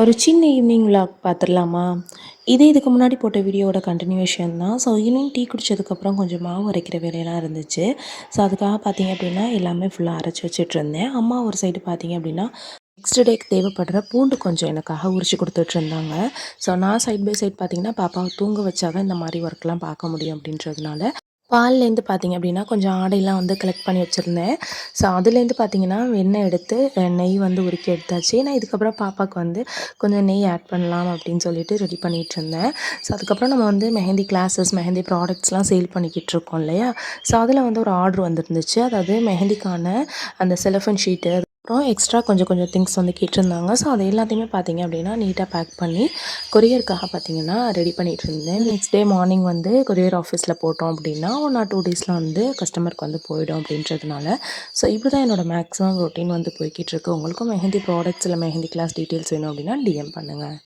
ஒரு சின்ன evening vlog பார்த்துடலாமா? இதுக்கு முன்னாடி போட்ட வீடியோவோட கண்டினியூவேஷன் தான். ஸோ ஈவினிங் டீ குடித்ததுக்கப்புறம் கொஞ்சம் மாவு அரைக்கிற வேலையெல்லாம் இருந்துச்சு. ஸோ அதுக்காக பார்த்தீங்க அப்படின்னா எல்லாமே ஃபுல்லாக அரைச்சி வச்சுட்ருந்தேன். அம்மா ஒரு சைடு பார்த்தீங்க அப்படின்னா நெக்ஸ்ட் டேக்கு தேவைப்படுற பூண்டு கொஞ்சம் எனக்காக உரிச்சு கொடுத்துட்ருந்தாங்க. ஸோ நான் சைட் பை சைட் பார்த்தீங்கன்னா பாப்பாவை தூங்க வச்சா தான் இந்த மாதிரி ஒர்க்லாம் பார்க்க முடியும் அப்படின்றதுனால பால்லேருந்து பார்த்தீங்க அப்படின்னா கொஞ்சம் ஆடையெல்லாம் வந்து கலெக்ட் பண்ணி வச்சுருந்தேன். ஸோ அதுலேருந்து பார்த்தீங்கன்னா வெண்ணெய் எடுத்து நெய் வந்து உருக்கி எடுத்தாச்சு. நான் இதுக்கப்புறம் பாப்பாவுக்கு வந்து கொஞ்சம் நெய் ஆட் பண்ணலாம் அப்படின்னு சொல்லிட்டு ரெடி பண்ணிகிட்ருந்தேன். ஸோ அதுக்கப்புறம் நம்ம வந்து மெஹந்தி கிளாஸஸ், மெஹந்தி ப்ராடக்ட்ஸ்லாம் சேல் பண்ணிக்கிட்டு இருக்கோம் இல்லையா? ஸோ அதில் வந்து ஒரு ஆர்டர் வந்துருந்துச்சு. அதாவது மெஹந்திக்கான அந்த செலஃபன் ஷீட்டு, அப்புறம் எக்ஸ்ட்ரா கொஞ்சம் கொஞ்சம் திங்ஸ் வந்து கேட்டிருந்தாங்க. ஸோ அது எல்லாத்தையுமே பார்த்தீங்க அப்படின்னா நீட்டாக பேக் பண்ணி கொரியருக்காக பார்த்தீங்கன்னா ரெடி பண்ணிகிட்டு இருந்தேன். நெக்ஸ்ட் டே மார்னிங் வந்து கொரியர் ஆஃபீஸில் போட்டோம் அப்படின்னா 1 ஆர் 2 டேஸில் வந்து கஸ்டமருக்கு வந்து போயிடும் அப்படின்றதுனால ஸோ இப்படி தான் என்னோடய மேக்ஸிமம் ரொட்டீன் வந்து போய்கிட்டு இருக்கு. உங்களுக்கும் மெஹந்தி ப்ராடக்ட்ஸ் இல்லை மெஹந்தி கிளாஸ் டீட்டெயில்ஸ் வேணும் அப்படின்னா டிஎம் பண்ணுங்கள்.